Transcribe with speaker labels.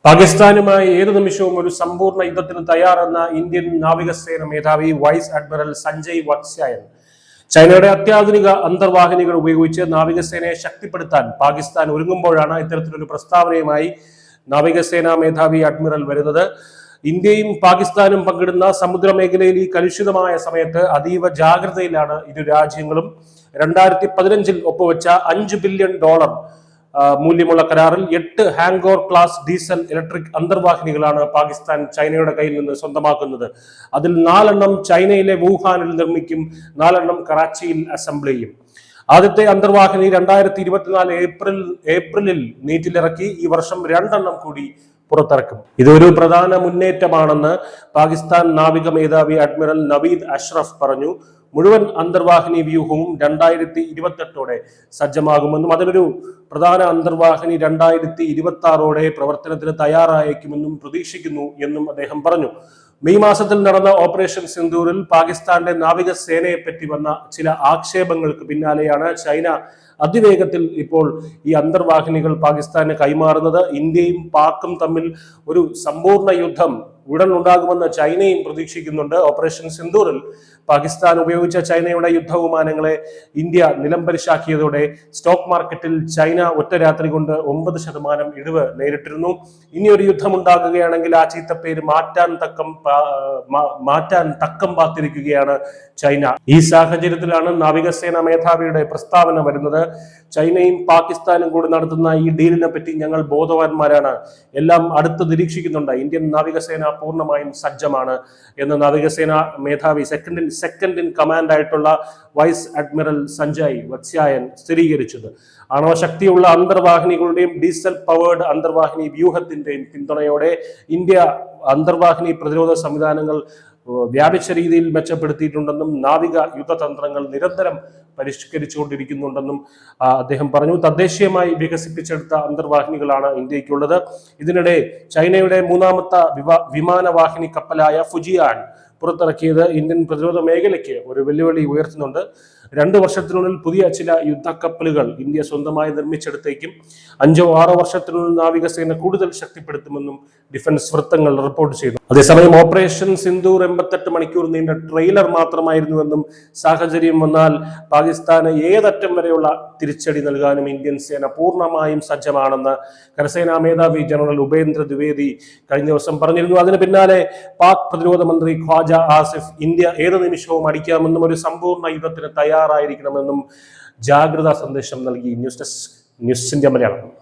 Speaker 1: പാകിസ്ഥാനുമായി ഏതു നിമിഷവും ഒരു സമ്പൂർണ്ണ യുദ്ധത്തിന് തയ്യാറെന്ന ഇന്ത്യൻ നാവികസേന മേധാവി വൈസ് അഡ്മിറൽ സഞ്ജയ് വത്സ്യായൻ ചൈനയുടെ അത്യാധുനിക അന്തർവാഹിനികൾ ഉപയോഗിച്ച് നാവികസേനയെ ശക്തിപ്പെടുത്താൻ പാകിസ്ഥാൻ ഒരുങ്ങുമ്പോഴാണ് ഇത്തരത്തിലൊരു പ്രസ്താവനയുമായി നാവികസേനാ മേധാവി അഡ്മിറൽ വരുന്നത്. ഇന്ത്യയും പാകിസ്ഥാനും പങ്കിടുന്ന സമുദ്രമേഖലയിൽ ഈ കലുഷിതമായ സമയത്ത് അതീവ ജാഗ്രതയിലാണ് ഇരു രാജ്യങ്ങളും. 2015 ഒപ്പുവെച്ച $5 ബില്യൺ മൂല്യമുള്ള കരാറിൽ 8 ഹാങ്കോർ ക്ലാസ് ഡീസൽ ഇലക്ട്രിക് അന്തർവാഹിനികളാണ് പാകിസ്ഥാൻ ചൈനയുടെ കയ്യിൽ നിന്ന് സ്വന്തമാക്കുന്നത്. അതിൽ 4 ചൈനയിലെ വുഹാനിൽ നിർമ്മിക്കും, 4 കറാച്ചിയിൽ അസംബിൾ ചെയ്യും. ആദ്യത്തെ അന്തർവാഹിനി 2024 ഏപ്രിലിൽ നീറ്റിലിറക്കി. ഈ വർഷം 2 കൂടി പുറത്തിറക്കും. ഇതൊരു പ്രധാന മുന്നേറ്റമാണെന്ന് പാകിസ്ഥാൻ നാവിക മേധാവി അഡ്മിറൽ നവീദ് അഷ്റഫ് പറഞ്ഞു. മുഴുവൻ അന്തർവാഹിനി വ്യൂഹവും 2028 സജ്ജമാകുമെന്നും അതിനൊരു പ്രധാന അന്തർവാഹിനി 2026 പ്രവർത്തനത്തിന് തയ്യാറായേക്കുമെന്നും പ്രതീക്ഷിക്കുന്നു എന്നും അദ്ദേഹം പറഞ്ഞു. മെയ് മാസത്തിൽ നടന്ന ഓപ്പറേഷൻ സിന്ദൂറിൽ പാകിസ്ഥാന്റെ നാവികസേനയെ പറ്റി വന്ന ചില ആക്ഷേപങ്ങൾക്ക് പിന്നാലെയാണ് ചൈന അതിവേഗത്തിൽ ഇപ്പോൾ ഈ അന്തർവാഹിനികൾ പാകിസ്ഥാന് കൈമാറുന്നത്. ഇന്ത്യയും പാക്കും തമ്മിൽ ഒരു സമ്പൂർണ്ണ യുദ്ധം ഉടൻ ഉണ്ടാകുമെന്ന് ചൈനയും പ്രതീക്ഷിക്കുന്നുണ്ട്. ഓപ്പറേഷൻ സിന്ദൂറിൽ പാകിസ്ഥാൻ ഉപയോഗിച്ച ചൈനയുടെ യുദ്ധവിമാനങ്ങളെ ഇന്ത്യ നിലംപരിശാക്കിയതോടെ സ്റ്റോക്ക് മാർക്കറ്റിൽ ചൈന ഒറ്റ രാത്രി കൊണ്ട് 9% ഇടിവ് നേരിട്ടിരുന്നു. ഇനിയൊരു യുദ്ധം ഉണ്ടാകുകയാണെങ്കിൽ ആ ചീത്തപ്പേര് മാറ്റാൻ തക്കം പാത്തിരിക്കുകയാണ് ചൈന. ഈ സാഹചര്യത്തിലാണ് നാവികസേന മേധാവിയുടെ പ്രസ്താവന വരുന്നത്. ചൈനയും പാകിസ്ഥാനും കൂടി നടത്തുന്ന ഈ ഡീലിനെ പറ്റി ഞങ്ങൾ ബോധവാന്മാരാണ്, എല്ലാം അടുത്ത് നിരീക്ഷിക്കുന്നുണ്ട്. ഇന്ത്യൻ നാവികസേന പൂർണ്ണമായും സജ്ജമാണ് എന്ന് നാവികസേന മേധാവി സെക്കൻഡ് ഇൻ കമാൻഡ് ആയിട്ടുള്ള വൈസ് അഡ്മിറൽ സഞ്ജയ് വത്സ്യായൻ സ്ഥിരീകരിച്ചത്. ആണവശക്തിയുള്ള അന്തർവാഹിനികളുടെയും ഡീസൽ പവേർഡ് അന്തർവാഹിനി വ്യൂഹത്തിന്റെയും പിന്തുണയോടെ ഇന്ത്യ അന്തർവാഹിനി പ്രതിരോധ സംവിധാനങ്ങൾ വ്യാപിച്ച രീതിയിൽ മെച്ചപ്പെടുത്തിയിട്ടുണ്ടെന്നും നാവിക യുദ്ധതന്ത്രങ്ങൾ നിരന്തരം പരിഷ്കരിച്ചുകൊണ്ടിരിക്കുന്നുണ്ടെന്നും അദ്ദേഹം പറഞ്ഞു. തദ്ദേശീയമായി വികസിപ്പിച്ചെടുത്ത അന്തർവാഹിനികളാണ് ഇന്ത്യക്കുള്ളത്. ഇതിനിടെ ചൈനയുടെ 3ാമത്തെ വിമാനവാഹിനി കപ്പലായ ഫുജിയാൻ പുറത്തിറക്കിയത് ഇന്ത്യൻ പ്രതിരോധ മേഖലയ്ക്ക് ഒരു വെല്ലുവിളി ഉയർത്തുന്നുണ്ട്. 2 വർഷത്തിനുള്ളിൽ പുതിയ ചില യുദ്ധക്കപ്പലുകൾ ഇന്ത്യ സ്വന്തമായി നിർമ്മിച്ചെടുത്തേക്കും. 5-6 വർഷത്തിനുള്ളിൽ നാവികസേന കൂടുതൽ ശക്തിപ്പെടുത്തുമെന്നും ഡിഫൻസ് വൃത്തങ്ങൾ റിപ്പോർട്ട് ചെയ്തു. അതേസമയം ഓപ്പറേഷൻ സിന്ദൂർ 88 മണിക്കൂർ നീണ്ട ട്രെയിലർ മാത്രമായിരുന്നുവെന്നും സാഹചര്യം വന്നാൽ പാകിസ്ഥാന് ഏതറ്റം വരെയുള്ള തിരിച്ചടി നൽകാനും ഇന്ത്യൻ സേന പൂർണ്ണമായും സജ്ജമാണെന്ന് കരസേനാ മേധാവി ജനറൽ ഉപേന്ദ്ര ദ്വിവേദി കഴിഞ്ഞ ദിവസം പറഞ്ഞിരുന്നു. അതിന് പിന്നാലെ പാക് പ്രതിരോധ മന്ത്രി ഖ്വാജ ആസിഫ് ഇന്ത്യ ഏത് നിമിഷവും അടിക്കാമെന്നും ഒരു സമ്പൂർണ്ണ യുദ്ധത്തിന് തയ്യാറായിരിക്കണമെന്നും ജാഗ്രതാ സന്ദേശം നൽകി. News India Malayalam.